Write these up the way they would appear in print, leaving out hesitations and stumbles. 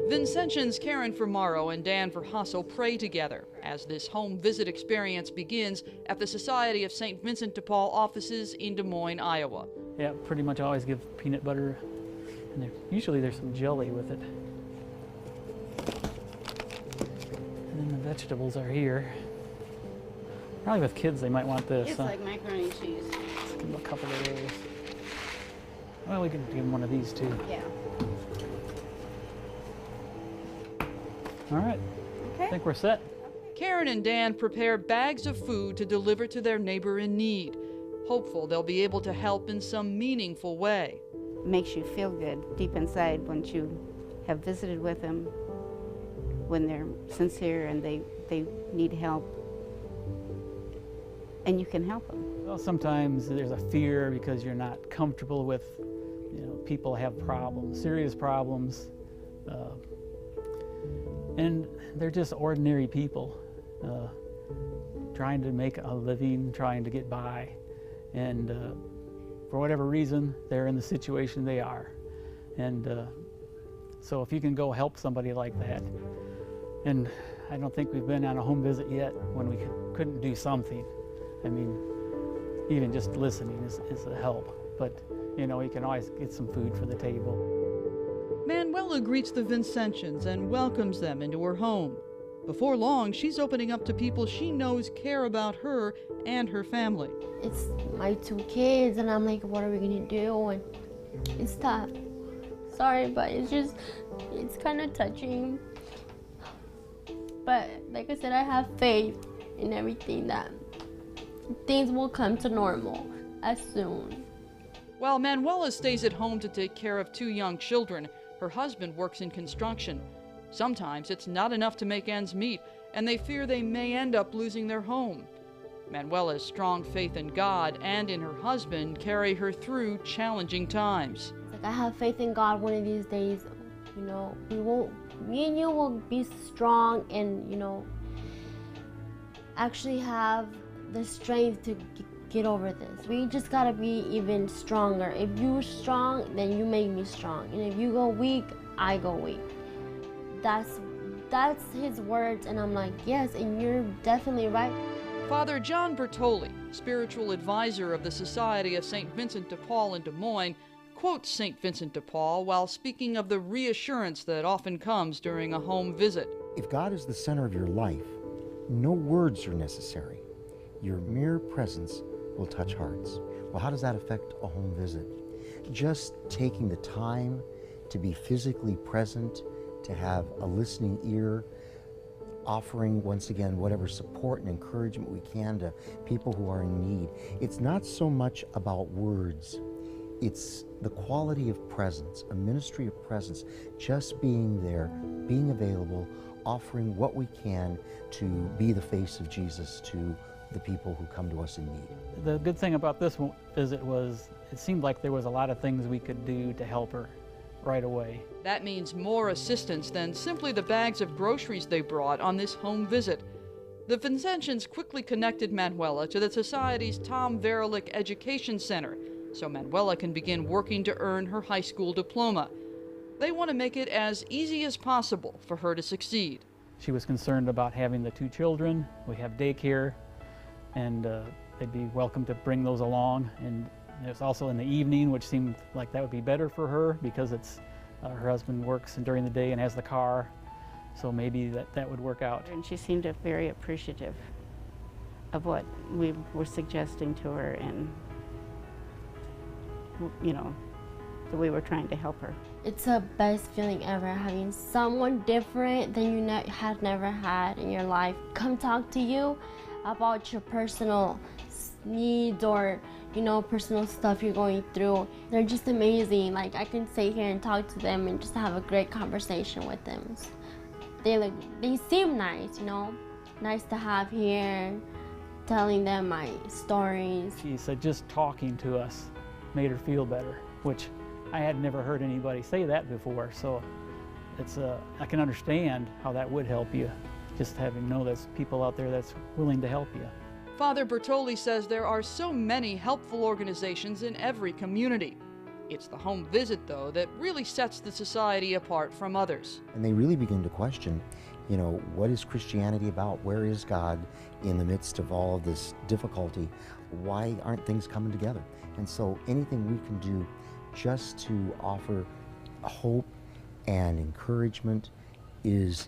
Vincentians Karen FORMARO and Dan VERHASSELT pray together as this home visit experience begins at the Society of St. Vincent de Paul offices in Des Moines, Iowa. Yeah, pretty much always give peanut butter, and usually there's some jelly with it. And then the vegetables are here. Probably with kids they might want this. It's like macaroni and cheese. Let's give them a couple of those. Well, we can give them one of these too. Yeah. All right, Okay. I think we're set. Karen and Dan prepare bags of food to deliver to their neighbor in need, hopeful they'll be able to help in some meaningful way. It makes you feel good deep inside once you have visited with them, when they're sincere and they need help, and you can help them. Well, sometimes there's a fear because you're not comfortable with, people have problems, serious problems. And they're just ordinary people trying to make a living, trying to get by. And for whatever reason, they're in the situation they are. And so if you can go help somebody like that, and I don't think we've been on a home visit yet when we couldn't do something. I mean, even just listening is a help. But, you can always get some food for the table. Manuela greets the Vincentians and welcomes them into her home. Before long, she's opening up to people she knows care about her and her family. It's my two kids, and I'm like, what are we gonna do? And it's tough. Sorry, but it's kind of touching. But like I said, I have faith in everything that things will come to normal as soon. While Manuela stays at home to take care of two young children, her husband works in construction. Sometimes it's not enough to make ends meet, and they fear they may end up losing their home. Manuela's strong faith in God and in her husband carry her through challenging times. Like, I have faith in God. One of these days, me and you will be strong and, actually have the strength to get over this. We just gotta be even stronger. If you're strong, then you make me strong. And if you go weak, I go weak. That's his words, and I'm like, yes, and you're definitely right. Father John Bertogli, spiritual advisor of the Society of St. Vincent de Paul in Des Moines, quotes St. Vincent de Paul while speaking of the reassurance that often comes during a home visit. If God is the center of your life, no words are necessary. Your mere presence will touch hearts. Well, how does that affect a home visit? Just taking the time to be physically present, to have a listening ear, offering, once again, whatever support and encouragement we can to people who are in need. It's not so much about words. It's the quality of presence, a ministry of presence, just being there, being available, offering what we can to be the face of Jesus to the people who come to us in need. The good thing about this visit was it seemed like there was a lot of things we could do to help her right away. That means more assistance than simply the bags of groceries they brought on this home visit. The Vincentians quickly connected Manuela to the Society's Tom Verlick Education Center, so Manuela can begin working to earn her high school diploma. They want to make it as easy as possible for her to succeed. She was concerned about having the two children. We have daycare, and they'd be welcome to bring those along. And it's also in the evening, which seemed like that would be better for her because it's her husband works during the day and has the car, so maybe that would work out. And she seemed very appreciative of what we were suggesting to her, and that we were trying to help her. It's the best feeling ever, having someone different than you had never had in your life come talk to you about your personal needs or personal stuff you're going through. They're just amazing. Like, I can sit here and talk to them and just have a great conversation with them. They seem nice, nice to have here, telling them my stories. She said just talking to us made her feel better, which I had never heard anybody say that before. So I can understand how that would help you, just having there's people out there that's willing to help you. Father Bertogli says there are so many helpful organizations in every community. It's the home visit, though, that really sets the society apart from others. And they really begin to question, what is Christianity about? Where is God in the midst of all of this difficulty? Why aren't things coming together? And so anything we can do just to offer hope and encouragement is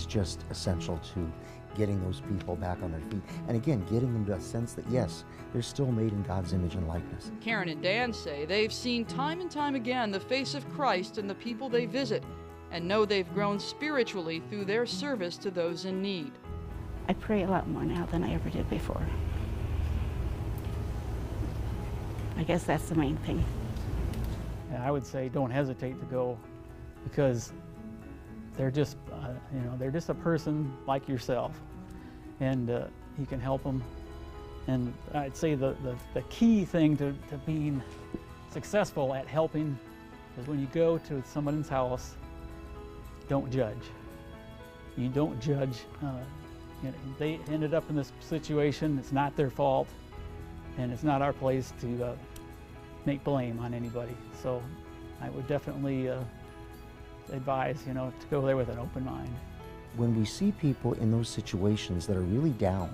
just essential to getting those people back on their feet. And again, getting them to a sense that, yes, they're still made in God's image and likeness. Karen and Dan say they've seen time and time again the face of Christ in the people they visit, and know they've grown spiritually through their service to those in need. I pray a lot more now than I ever did before. I guess that's the main thing. Yeah, I would say don't hesitate to go, because they're just, they're just a person like yourself, and you can help them. And I'd say the key thing to being successful at helping is when you go to someone's house, don't judge. You don't judge. They ended up in this situation. It's not their fault, and it's not our place to make blame on anybody. So I would definitely advise, to go there with an open mind. When we see people in those situations that are really down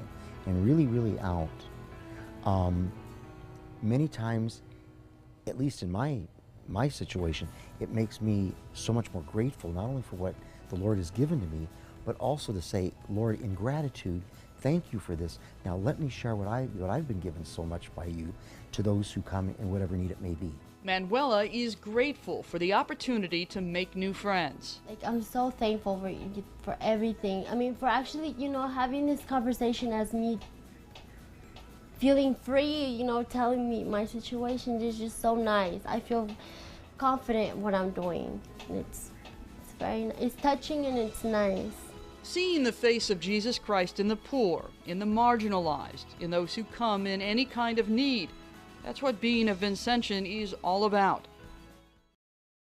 and really, really out, many times, at least in my situation, it makes me so much more grateful, not only for what the Lord has given to me, but also to say, Lord, in gratitude, thank you for this. Now let me share what I've been given so much by you to those who come in whatever need it may be. Manuela is grateful for the opportunity to make new friends. I'm so thankful for everything. I mean, for actually, having this conversation as me feeling free, telling me my situation is just so nice. I feel confident what I'm doing. It's touching and it's nice. Seeing the face of Jesus Christ in the poor, in the marginalized, in those who come in any kind of need, that's what being a Vincentian is all about.